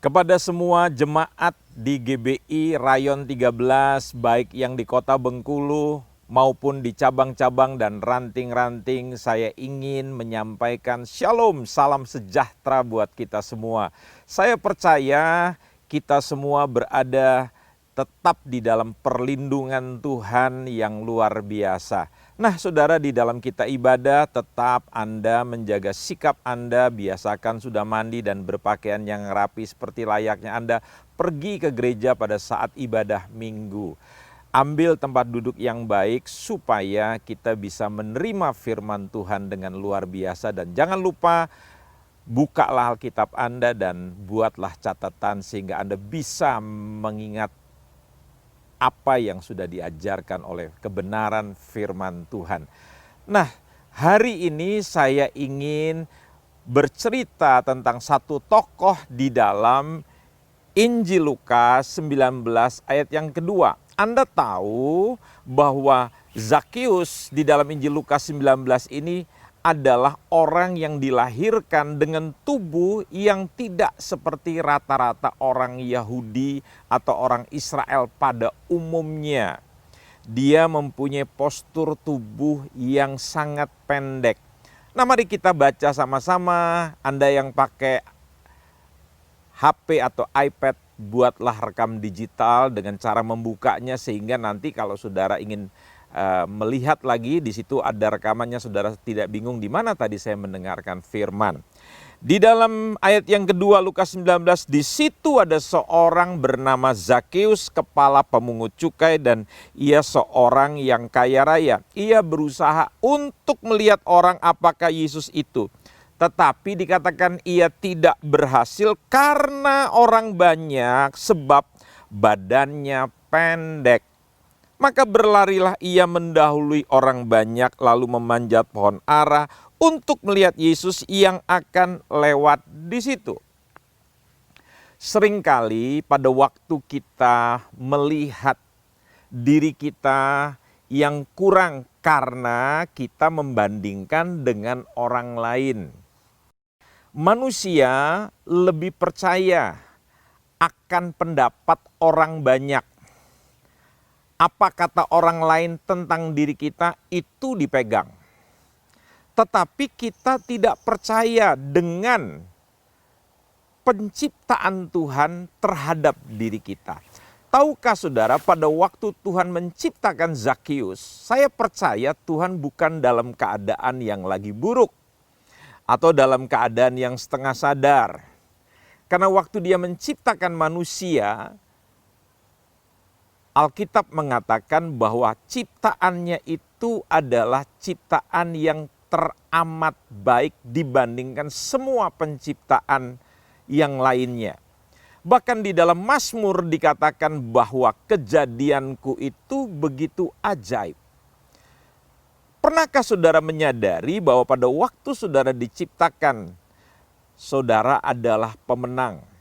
Kepada semua jemaat di GBI Rayon 13, baik yang di Kota Bengkulu maupun di cabang-cabang dan ranting-ranting, saya ingin menyampaikan shalom, salam sejahtera buat kita semua. Saya percaya kita semua berada tetap di dalam perlindungan Tuhan yang luar biasa. Nah, saudara, di dalam kita ibadah tetap Anda menjaga sikap Anda, biasakan sudah mandi dan berpakaian yang rapi seperti layaknya Anda pergi ke gereja pada saat ibadah minggu. Ambil tempat duduk yang baik supaya kita bisa menerima firman Tuhan dengan luar biasa. Dan jangan lupa bukalah Alkitab Anda dan buatlah catatan sehingga Anda bisa mengingat apa yang sudah diajarkan oleh kebenaran firman Tuhan. Nah, hari ini saya ingin bercerita tentang satu tokoh di dalam Injil Lukas 19 ayat yang kedua. Anda tahu bahwa Zakius di dalam Injil Lukas 19 ini adalah orang yang dilahirkan dengan tubuh yang tidak seperti rata-rata orang Yahudi atau orang Israel pada umumnya. Dia mempunyai postur tubuh yang sangat pendek. Nah, mari kita baca sama-sama. Anda yang pakai HP atau iPad, buatlah rekam digital dengan cara membukanya sehingga nanti kalau saudara ingin melihat lagi, di situ ada rekamannya, saudara tidak bingung di mana tadi saya mendengarkan firman. Di dalam ayat yang kedua Lukas 19, di situ ada seorang bernama Zakius, kepala pemungut cukai, dan ia seorang yang kaya raya. Ia berusaha untuk melihat orang apakah Yesus itu. Tetapi dikatakan ia tidak berhasil karena orang banyak, sebab badannya pendek. Maka berlarilah ia mendahului orang banyak lalu memanjat pohon ara untuk melihat Yesus yang akan lewat di situ. Seringkali pada waktu kita melihat diri kita yang kurang karena kita membandingkan dengan orang lain. Manusia lebih percaya akan pendapat orang banyak. Apa kata orang lain tentang diri kita itu dipegang. Tetapi kita tidak percaya dengan penciptaan Tuhan terhadap diri kita. Tahukah saudara, pada waktu Tuhan menciptakan Zakius, saya percaya Tuhan bukan dalam keadaan yang lagi buruk atau dalam keadaan yang setengah sadar. Karena waktu dia menciptakan manusia, Alkitab mengatakan bahwa ciptaannya itu adalah ciptaan yang teramat baik dibandingkan semua penciptaan yang lainnya. Bahkan di dalam Mazmur dikatakan bahwa kejadianku itu begitu ajaib. Pernahkah saudara menyadari bahwa pada waktu saudara diciptakan, saudara adalah pemenang?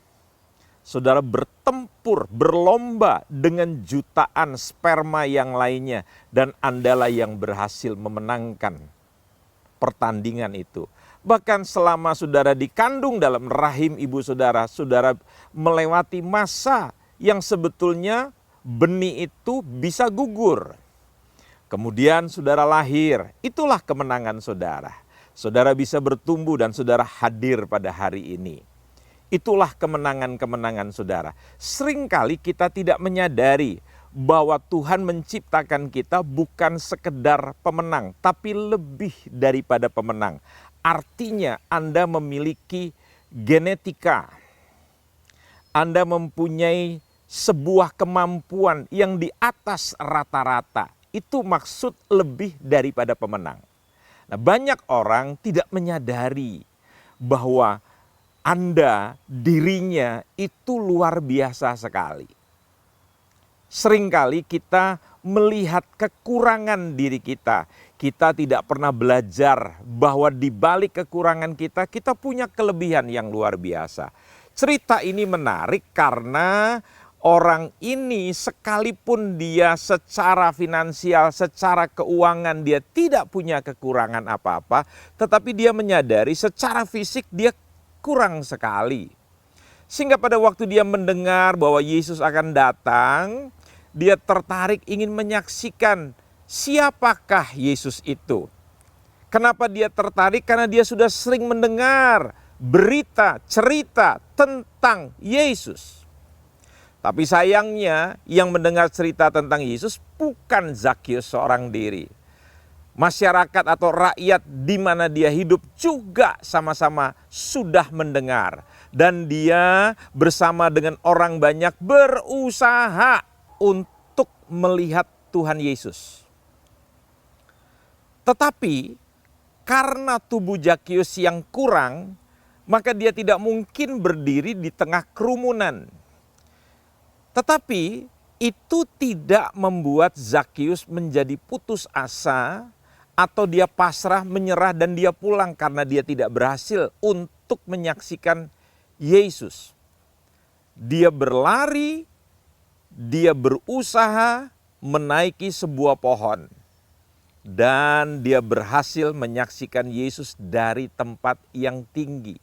Saudara bertempur, berlomba dengan jutaan sperma yang lainnya, dan Andalah yang berhasil memenangkan pertandingan itu. Bahkan selama saudara dikandung dalam rahim ibu saudara, saudara melewati masa yang sebetulnya benih itu bisa gugur. Kemudian saudara lahir, itulah kemenangan saudara. Saudara bisa bertumbuh dan saudara hadir pada hari ini. Itulah kemenangan-kemenangan saudara. Seringkali kita tidak menyadari bahwa Tuhan menciptakan kita bukan sekedar pemenang, tapi lebih daripada pemenang. Artinya Anda memiliki genetika. Anda mempunyai sebuah kemampuan yang di atas rata-rata. Itu maksud lebih daripada pemenang. Nah, banyak orang tidak menyadari bahwa Anda, dirinya itu luar biasa sekali. Seringkali kita melihat kekurangan diri kita. Kita tidak pernah belajar bahwa di balik kekurangan kita, kita punya kelebihan yang luar biasa. Cerita ini menarik karena orang ini sekalipun dia secara finansial, secara keuangan dia tidak punya kekurangan apa-apa, tetapi dia menyadari secara fisik dia kurang sekali. Sehingga pada waktu dia mendengar bahwa Yesus akan datang, dia tertarik ingin menyaksikan siapakah Yesus itu. Kenapa dia tertarik? Karena dia sudah sering mendengar berita, cerita tentang Yesus. Tapi sayangnya yang mendengar cerita tentang Yesus bukan Zakius seorang diri. Masyarakat atau rakyat di mana dia hidup juga sama-sama sudah mendengar. Dan dia bersama dengan orang banyak berusaha untuk melihat Tuhan Yesus. Tetapi karena tubuh Zakius yang kurang, maka dia tidak mungkin berdiri di tengah kerumunan. Tetapi itu tidak membuat Zakius menjadi putus asa atau dia pasrah, menyerah dan dia pulang karena dia tidak berhasil untuk menyaksikan Yesus. Dia berlari, dia berusaha menaiki sebuah pohon. Dan dia berhasil menyaksikan Yesus dari tempat yang tinggi.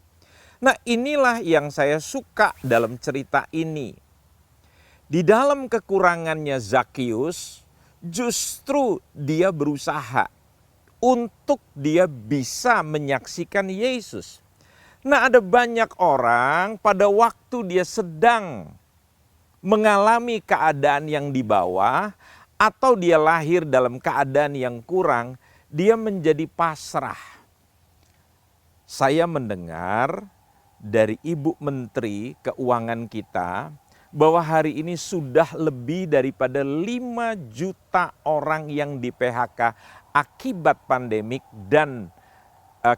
Nah, inilah yang saya suka dalam cerita ini. Di dalam kekurangannya Zakius, justru dia berusaha untuk dia bisa menyaksikan Yesus. Nah, ada banyak orang pada waktu dia sedang mengalami keadaan yang di bawah, atau dia lahir dalam keadaan yang kurang, dia menjadi pasrah. Saya mendengar dari Ibu Menteri Keuangan kita, bahwa hari ini sudah lebih daripada 5 juta orang yang di PHK akibat pandemik dan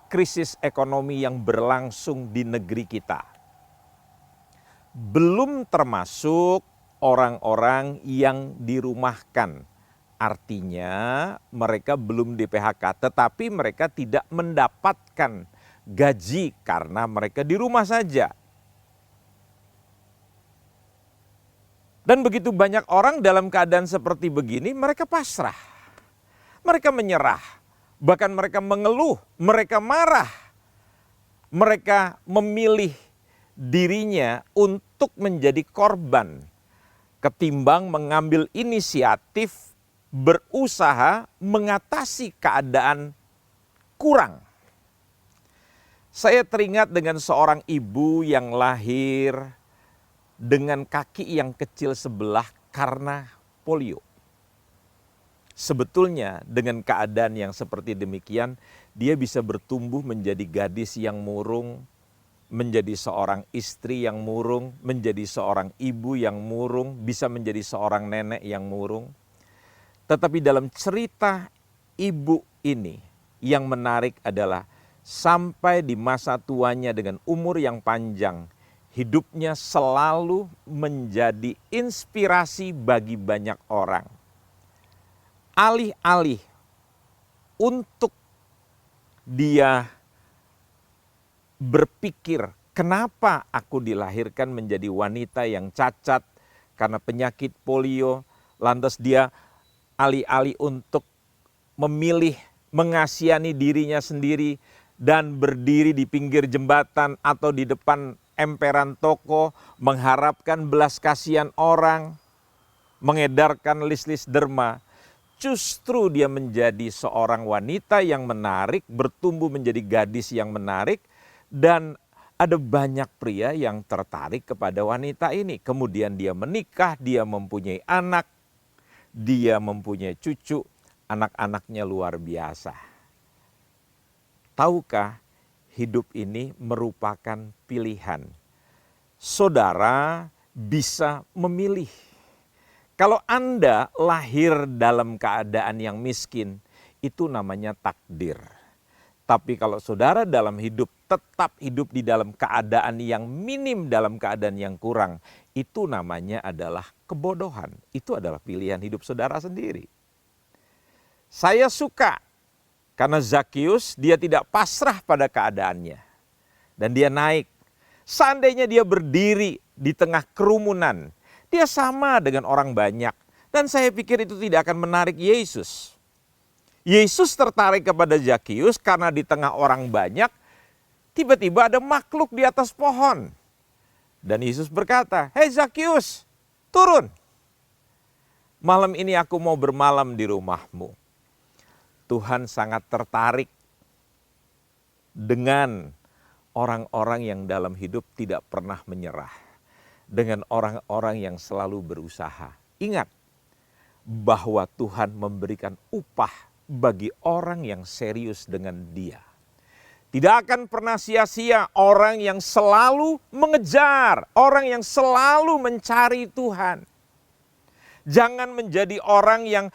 krisis ekonomi yang berlangsung di negeri kita. Belum termasuk orang-orang yang dirumahkan. Artinya mereka belum di PHK, tetapi mereka tidak mendapatkan gaji karena mereka di rumah saja. Dan begitu banyak orang dalam keadaan seperti begini, mereka pasrah. Mereka menyerah, bahkan mereka mengeluh, mereka marah. Mereka memilih dirinya untuk menjadi korban, ketimbang mengambil inisiatif berusaha mengatasi keadaan kurang. Saya teringat dengan seorang ibu yang lahir dengan kaki yang kecil sebelah karena polio. Sebetulnya dengan keadaan yang seperti demikian, dia bisa bertumbuh menjadi gadis yang murung, menjadi seorang istri yang murung, menjadi seorang ibu yang murung, bisa menjadi seorang nenek yang murung. Tetapi dalam cerita ibu ini yang menarik adalah sampai di masa tuanya dengan umur yang panjang, hidupnya selalu menjadi inspirasi bagi banyak orang. Alih-alih untuk dia berpikir, kenapa aku dilahirkan menjadi wanita yang cacat karena penyakit polio, lantas dia alih-alih untuk memilih mengasihani dirinya sendiri dan berdiri di pinggir jembatan atau di depan emperan toko, mengharapkan belas kasihan orang, mengedarkan list-list derma. Justru dia menjadi seorang wanita yang menarik, bertumbuh menjadi gadis yang menarik, dan ada banyak pria yang tertarik kepada wanita ini. Kemudian dia menikah, dia mempunyai anak, dia mempunyai cucu, anak-anaknya luar biasa. Tahukah, hidup ini merupakan pilihan. Saudara bisa memilih. Kalau Anda lahir dalam keadaan yang miskin, itu namanya takdir. Tapi kalau saudara dalam hidup tetap hidup di dalam keadaan yang minim, dalam keadaan yang kurang, itu namanya adalah kebodohan. Itu adalah pilihan hidup saudara sendiri. Saya suka karena Zakius dia tidak pasrah pada keadaannya. Dan dia naik. Seandainya dia berdiri di tengah kerumunan, dia sama dengan orang banyak. Dan saya pikir itu tidak akan menarik Yesus. Yesus tertarik kepada Zakius karena di tengah orang banyak, tiba-tiba ada makhluk di atas pohon. Dan Yesus berkata, "Hei Zakius, turun. Malam ini aku mau bermalam di rumahmu." Tuhan sangat tertarik dengan orang-orang yang dalam hidup tidak pernah menyerah. Dengan orang-orang yang selalu berusaha. Ingat bahwa Tuhan memberikan upah bagi orang yang serius dengan Dia. Tidak akan pernah sia-sia orang yang selalu mengejar, orang yang selalu mencari Tuhan. Jangan menjadi orang yang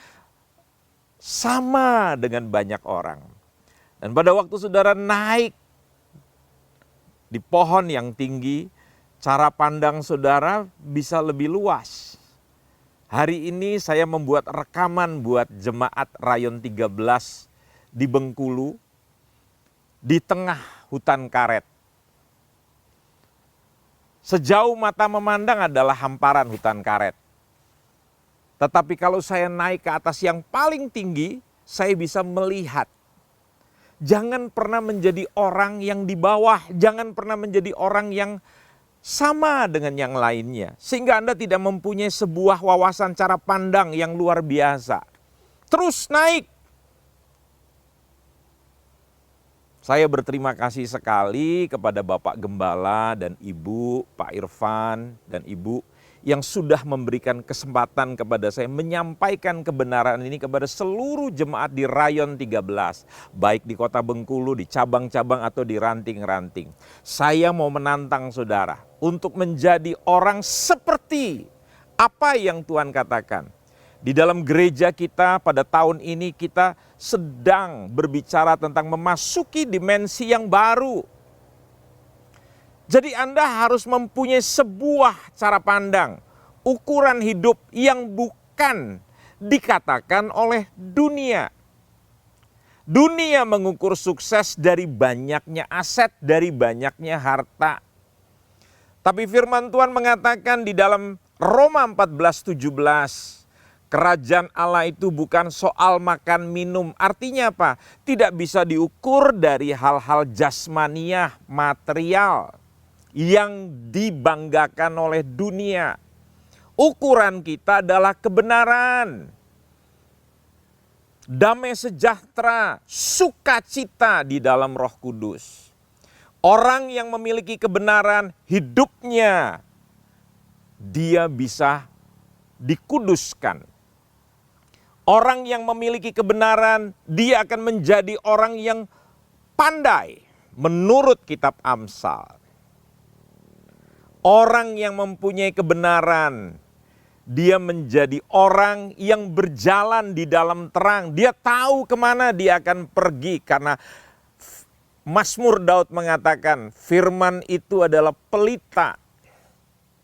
sama dengan banyak orang. Dan pada waktu saudara naik di pohon yang tinggi, cara pandang saudara bisa lebih luas. Hari ini saya membuat rekaman buat jemaat Rayon 13 di Bengkulu, di tengah hutan karet. Sejauh mata memandang adalah hamparan hutan karet. Tetapi kalau saya naik ke atas yang paling tinggi, saya bisa melihat. Jangan pernah menjadi orang yang di bawah, jangan pernah menjadi orang yang sama dengan yang lainnya. Sehingga Anda tidak mempunyai sebuah wawasan cara pandang yang luar biasa. Terus naik. Saya berterima kasih sekali kepada Bapak Gembala dan Ibu, Pak Irfan dan Ibu yang sudah memberikan kesempatan kepada saya menyampaikan kebenaran ini kepada seluruh jemaat di Rayon 13. Baik di kota Bengkulu, di cabang-cabang atau di ranting-ranting. Saya mau menantang saudara untuk menjadi orang seperti apa yang Tuhan katakan. Di dalam gereja kita pada tahun ini kita sedang berbicara tentang memasuki dimensi yang baru. Jadi Anda harus mempunyai sebuah cara pandang, ukuran hidup yang bukan dikatakan oleh dunia. Dunia mengukur sukses dari banyaknya aset, dari banyaknya harta. Tapi firman Tuhan mengatakan di dalam Roma 14:17, kerajaan Allah itu bukan soal makan minum. Artinya apa? Tidak bisa diukur dari hal-hal jasmaniah, material yang dibanggakan oleh dunia. Ukuran kita adalah kebenaran, damai sejahtera, sukacita di dalam Roh Kudus. Orang yang memiliki kebenaran, hidupnya dia bisa dikuduskan. Orang yang memiliki kebenaran, dia akan menjadi orang yang pandai menurut kitab Amsal. Orang yang mempunyai kebenaran, dia menjadi orang yang berjalan di dalam terang. Dia tahu kemana dia akan pergi karena Mazmur Daud mengatakan firman itu adalah pelita.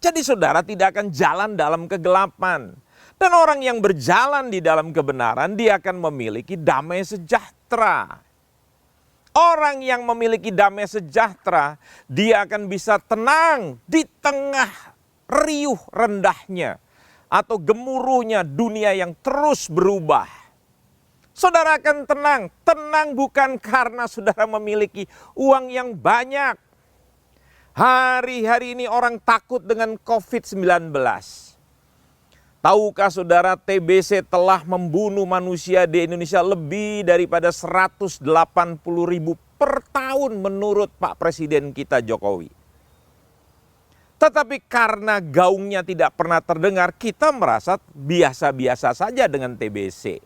Jadi saudara tidak akan jalan dalam kegelapan. Dan orang yang berjalan di dalam kebenaran, dia akan memiliki damai sejahtera. Orang yang memiliki damai sejahtera, dia akan bisa tenang di tengah riuh rendahnya atau gemuruhnya dunia yang terus berubah. Saudara akan tenang bukan karena saudara memiliki uang yang banyak. Hari-hari ini orang takut dengan COVID-19. Tahukah saudara TBC telah membunuh manusia di Indonesia lebih daripada 180.000 per tahun menurut Pak Presiden kita Jokowi. Tetapi karena gaungnya tidak pernah terdengar, kita merasa biasa-biasa saja dengan TBC.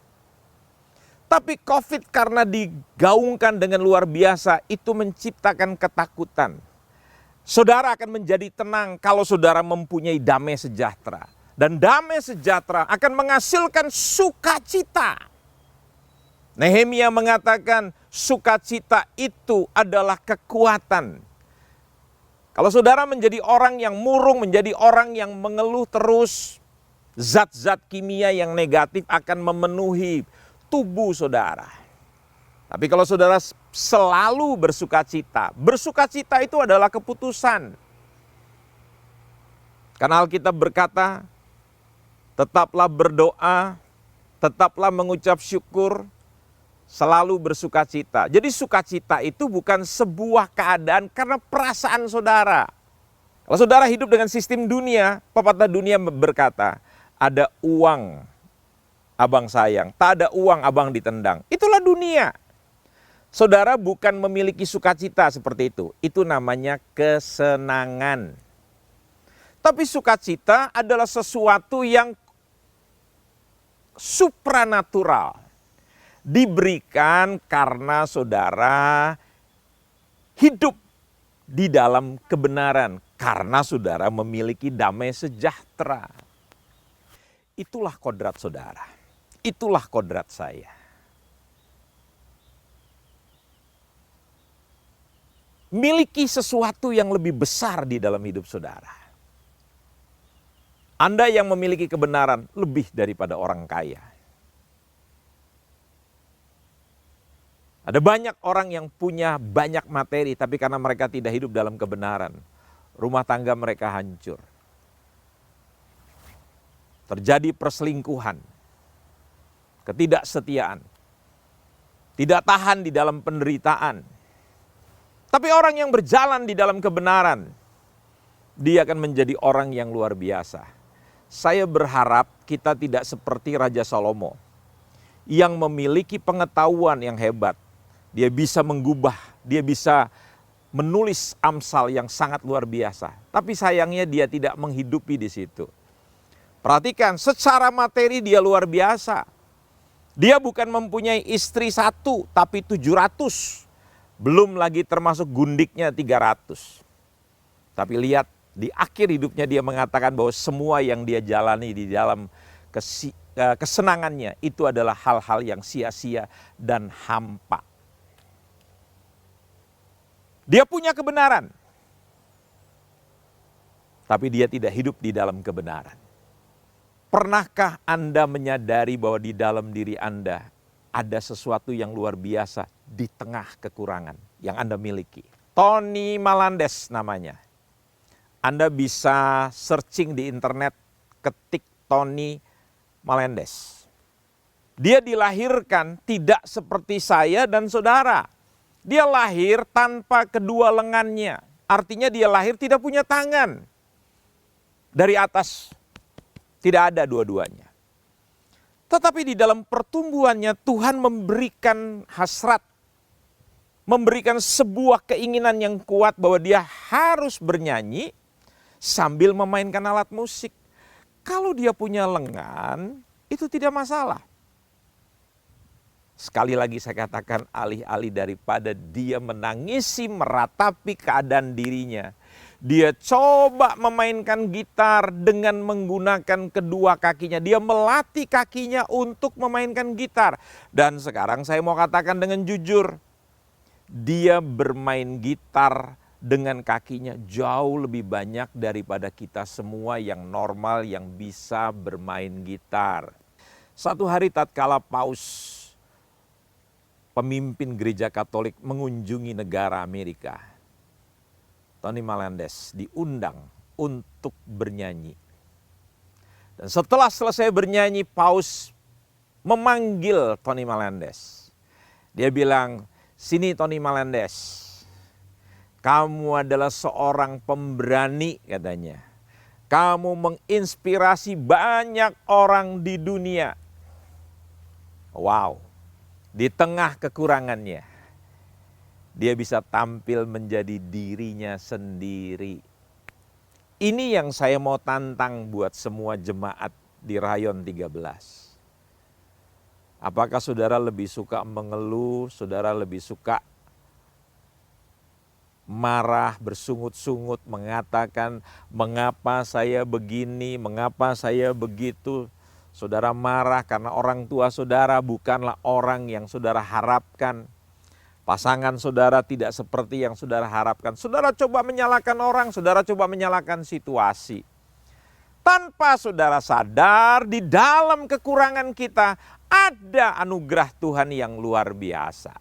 Tapi COVID karena digaungkan dengan luar biasa, itu menciptakan ketakutan. Saudara akan menjadi tenang kalau saudara mempunyai damai sejahtera. Dan damai sejahtera akan menghasilkan sukacita. Nehemia mengatakan sukacita itu adalah kekuatan. Kalau saudara menjadi orang yang murung, menjadi orang yang mengeluh terus, zat-zat kimia yang negatif akan memenuhi tubuh saudara. Tapi kalau saudara selalu bersukacita, bersukacita itu adalah keputusan. Karena Alkitab berkata, tetaplah berdoa, tetaplah mengucap syukur, selalu bersukacita. Jadi sukacita itu bukan sebuah keadaan karena perasaan saudara. Kalau saudara hidup dengan sistem dunia, pepatah dunia berkata, ada uang abang sayang, tak ada uang abang ditendang. Itulah dunia. Saudara bukan memiliki sukacita seperti itu namanya kesenangan. Tapi sukacita adalah sesuatu yang supranatural. Diberikan karena saudara hidup di dalam kebenaran. Karena saudara memiliki damai sejahtera. Itulah kodrat saudara. Itulah kodrat saya. Miliki sesuatu yang lebih besar di dalam hidup saudara. Anda yang memiliki kebenaran lebih daripada orang kaya. Ada banyak orang yang punya banyak materi, tapi karena mereka tidak hidup dalam kebenaran, rumah tangga mereka hancur. Terjadi perselingkuhan, ketidaksetiaan, tidak tahan di dalam penderitaan. Tapi orang yang berjalan di dalam kebenaran, dia akan menjadi orang yang luar biasa. Saya berharap kita tidak seperti Raja Salomo yang memiliki pengetahuan yang hebat. Dia bisa menggubah, dia bisa menulis Amsal yang sangat luar biasa. Tapi sayangnya dia tidak menghidupi di situ. Perhatikan, secara materi dia luar biasa. Dia bukan mempunyai istri 1, tapi 700. Belum lagi termasuk gundiknya 300. Tapi lihat di akhir hidupnya dia mengatakan bahwa semua yang dia jalani di dalam kesenangannya itu adalah hal-hal yang sia-sia dan hampa. Dia punya kebenaran. Tapi dia tidak hidup di dalam kebenaran. Pernahkah Anda menyadari bahwa di dalam diri Anda ada sesuatu yang luar biasa di tengah kekurangan yang Anda miliki? Tony Malandes namanya. Anda bisa searching di internet, ketik Tony Malandes. Dia dilahirkan tidak seperti saya dan saudara. Dia lahir tanpa kedua lengannya. Artinya dia lahir tidak punya tangan. Dari atas tidak ada dua-duanya. Tetapi di dalam pertumbuhannya Tuhan memberikan hasrat, memberikan sebuah keinginan yang kuat bahwa dia harus bernyanyi sambil memainkan alat musik. Kalau dia punya lengan, itu tidak masalah. Sekali lagi saya katakan, alih-alih daripada dia menangisi meratapi keadaan dirinya, dia coba memainkan gitar dengan menggunakan kedua kakinya. Dia melatih kakinya untuk memainkan gitar. Dan sekarang saya mau katakan dengan jujur, dia bermain gitar dengan kakinya jauh lebih banyak daripada kita semua yang normal yang bisa bermain gitar. Satu hari tatkala Paus, pemimpin gereja Katolik, mengunjungi negara Amerika, Tony Malandes diundang untuk bernyanyi. Dan setelah selesai bernyanyi, Paus memanggil Tony Malandes. Dia bilang, "Sini Tony Malandes, kamu adalah seorang pemberani," katanya. "Kamu menginspirasi banyak orang di dunia." Wow, di tengah kekurangannya, dia bisa tampil menjadi dirinya sendiri. Ini yang saya mau tantang buat semua jemaat di Rayon 13. Apakah saudara lebih suka mengeluh, saudara lebih suka marah, bersungut-sungut, mengatakan mengapa saya begini, mengapa saya begitu. Saudara marah karena orang tua saudara bukanlah orang yang saudara harapkan. Pasangan saudara tidak seperti yang saudara harapkan. Saudara coba menyalahkan orang, saudara coba menyalahkan situasi. Tanpa saudara sadar, di dalam kekurangan kita ada anugerah Tuhan yang luar biasa.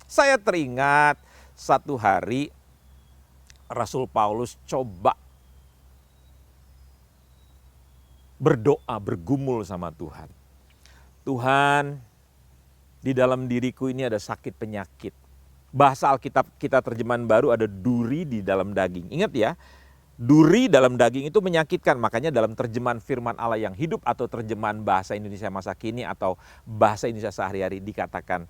Saya teringat satu hari Rasul Paulus coba berdoa, bergumul sama Tuhan. Tuhan, di dalam diriku ini ada sakit penyakit. Bahasa Alkitab kita terjemahan baru ada duri di dalam daging. Ingat ya, Duri dalam daging itu menyakitkan, makanya dalam terjemahan firman Allah yang hidup atau terjemahan bahasa Indonesia masa kini atau bahasa Indonesia sehari-hari dikatakan,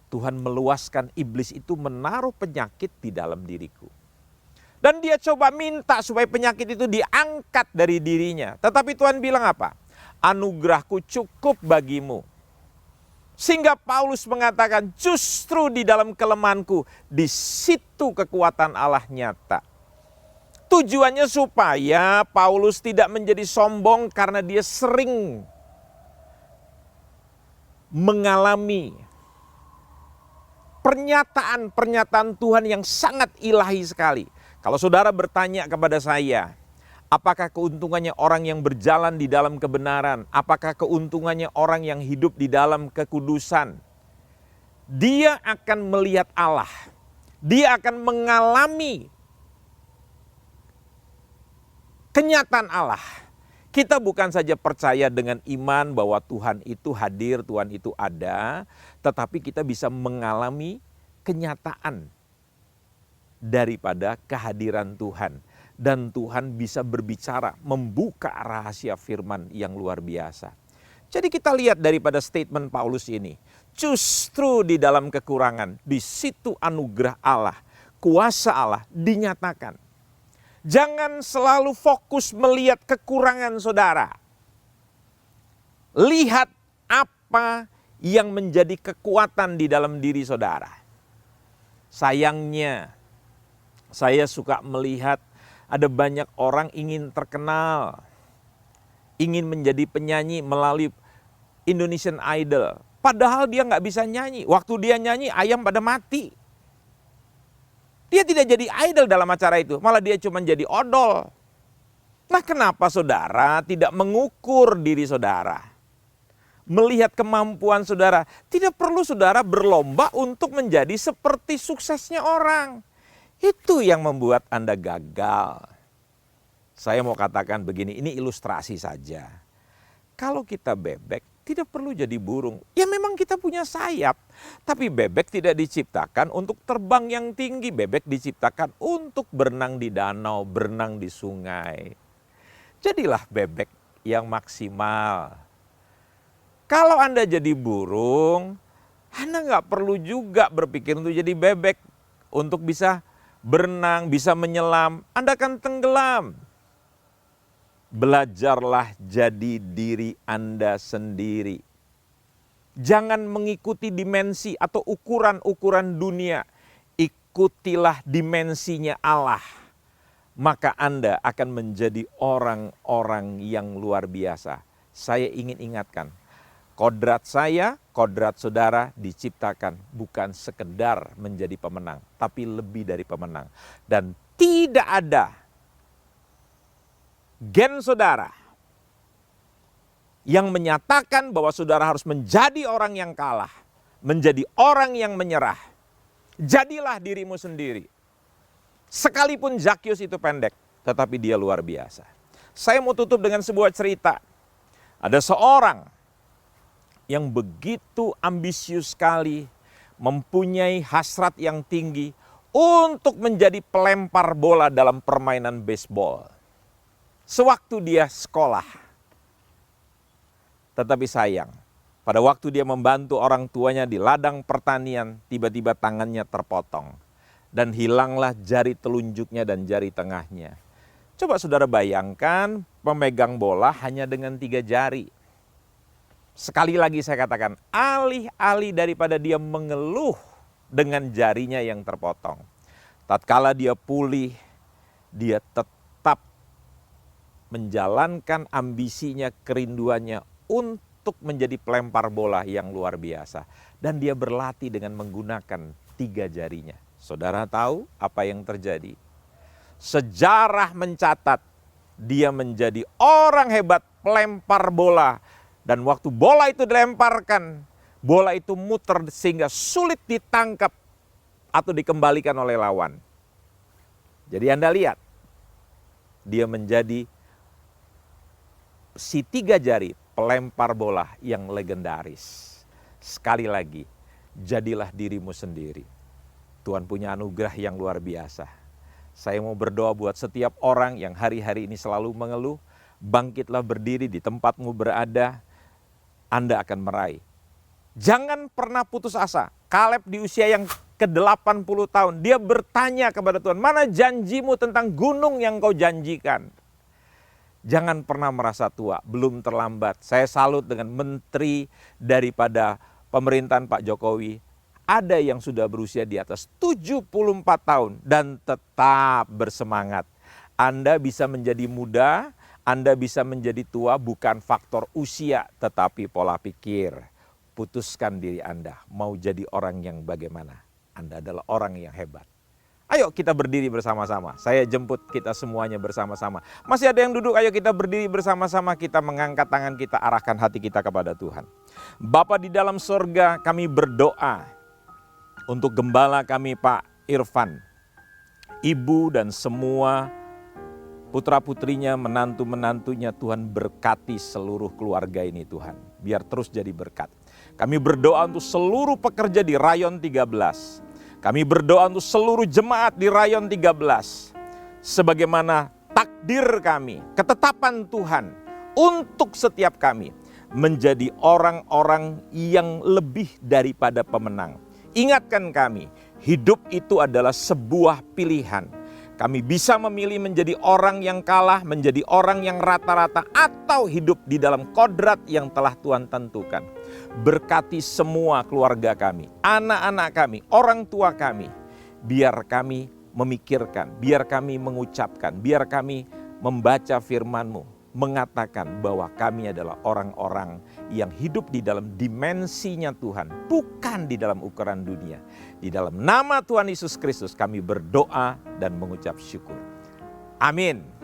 Tuhan meluaskan iblis itu menaruh penyakit di dalam diriku. Dan dia coba minta supaya penyakit itu diangkat dari dirinya. Tetapi Tuhan bilang apa? Anugerahku cukup bagimu. Sehingga Paulus mengatakan justru di dalam kelemahanku, di situ kekuatan Allah nyata. Tujuannya supaya Paulus tidak menjadi sombong karena dia sering mengalami pernyataan-pernyataan Tuhan yang sangat ilahi sekali. Kalau saudara bertanya kepada saya, apakah keuntungannya orang yang berjalan di dalam kebenaran? Apakah keuntungannya orang yang hidup di dalam kekudusan? Dia akan melihat Allah. Dia akan mengalami kenyataan Allah. Kita bukan saja percaya dengan iman bahwa Tuhan itu hadir, Tuhan itu ada, tetapi kita bisa mengalami kenyataan daripada kehadiran Tuhan. Dan Tuhan bisa berbicara, membuka rahasia firman yang luar biasa. Jadi kita lihat daripada statement Paulus ini, justru di dalam kekurangan, di situ anugerah Allah, kuasa Allah dinyatakan. Jangan selalu fokus melihat kekurangan saudara. Lihat apa yang menjadi kekuatan di dalam diri saudara. Sayangnya, saya suka melihat ada banyak orang ingin terkenal, ingin menjadi penyanyi melalui Indonesian Idol. Padahal dia nggak bisa nyanyi. Waktu dia nyanyi, ayam pada mati. Dia tidak jadi idol dalam acara itu, malah dia cuma jadi odol. Nah, kenapa saudara tidak mengukur diri saudara? Melihat kemampuan saudara, tidak perlu saudara berlomba untuk menjadi seperti suksesnya orang. Itu yang membuat Anda gagal. Saya mau katakan begini, ini ilustrasi saja. Kalau kita bebek, tidak perlu jadi burung. Ya memang kita punya sayap. Tapi bebek tidak diciptakan untuk terbang yang tinggi. Bebek diciptakan untuk berenang di danau, berenang di sungai. Jadilah bebek yang maksimal. Kalau Anda jadi burung, Anda nggak perlu juga berpikir untuk jadi bebek. Untuk bisa berenang, bisa menyelam, Anda akan tenggelam. Belajarlah jadi diri Anda sendiri. Jangan mengikuti dimensi atau ukuran-ukuran dunia. Ikutilah dimensinya Allah. Maka Anda akan menjadi orang-orang yang luar biasa. Saya ingin ingatkan, kodrat saya, kodrat saudara diciptakan bukan sekedar menjadi pemenang, tapi lebih dari pemenang. Dan tidak ada gen saudara yang menyatakan bahwa saudara harus menjadi orang yang kalah, menjadi orang yang menyerah. Jadilah dirimu sendiri. Sekalipun Zakius itu pendek, tetapi dia luar biasa. Saya mau tutup dengan sebuah cerita. Ada seorang yang begitu ambisius sekali, mempunyai hasrat yang tinggi untuk menjadi pelempar bola dalam permainan baseball. Sewaktu dia sekolah. Tetapi sayang, pada waktu dia membantu orang tuanya di ladang pertanian, tiba-tiba tangannya terpotong. Dan hilanglah jari telunjuknya dan jari tengahnya. Coba saudara bayangkan, pemegang bola hanya dengan 3 jari. Sekali lagi saya katakan, alih-alih daripada dia mengeluh dengan jarinya yang terpotong. Tatkala dia pulih, dia tetap menjalankan ambisinya, kerinduannya untuk menjadi pelempar bola yang luar biasa. Dan dia berlatih dengan menggunakan 3 jarinya. Saudara tahu apa yang terjadi? Sejarah mencatat dia menjadi orang hebat pelempar bola. Dan waktu bola itu dilemparkan, bola itu muter sehingga sulit ditangkap atau dikembalikan oleh lawan. Jadi Anda lihat, dia menjadi si 3 jari pelempar bola yang legendaris. Sekali lagi, jadilah dirimu sendiri. Tuhan punya anugerah yang luar biasa. Saya mau berdoa buat setiap orang yang hari-hari ini selalu mengeluh. Bangkitlah berdiri di tempatmu berada, Anda akan meraih. Jangan pernah putus asa. Kaleb di usia yang ke-80 tahun, dia bertanya kepada Tuhan, mana janjimu tentang gunung yang kau janjikan? Jangan pernah merasa tua, belum terlambat. Saya salut dengan menteri daripada pemerintahan Pak Jokowi. Ada yang sudah berusia di atas 74 tahun dan tetap bersemangat. Anda bisa menjadi muda, Anda bisa menjadi tua bukan faktor usia, tetapi pola pikir. Putuskan diri Anda, mau jadi orang yang bagaimana? Anda adalah orang yang hebat. Ayo kita berdiri bersama-sama. Saya jemput kita semuanya bersama-sama. Masih ada yang duduk, ayo kita berdiri bersama-sama. Kita mengangkat tangan kita, arahkan hati kita kepada Tuhan. Bapa di dalam sorga, kami berdoa untuk gembala kami Pak Irfan. Ibu dan semua putra-putrinya, menantu-menantunya, Tuhan berkati seluruh keluarga ini Tuhan. Biar terus jadi berkat. Kami berdoa untuk seluruh pekerja di Rayon 13. Kami berdoa untuk seluruh jemaat di Rayon 13. Sebagaimana takdir kami, ketetapan Tuhan untuk setiap kami menjadi orang-orang yang lebih daripada pemenang. Ingatkan kami, hidup itu adalah sebuah pilihan. Kami bisa memilih menjadi orang yang kalah, menjadi orang yang rata-rata, atau hidup di dalam kodrat yang telah Tuhan tentukan. Berkati semua keluarga kami, anak-anak kami, orang tua kami. Biar kami memikirkan, biar kami mengucapkan, biar kami membaca firman-Mu, mengatakan bahwa kami adalah orang-orang yang hidup di dalam dimensinya Tuhan, bukan di dalam ukuran dunia. Di dalam nama Tuhan Yesus Kristus kami berdoa dan mengucap syukur. Amin.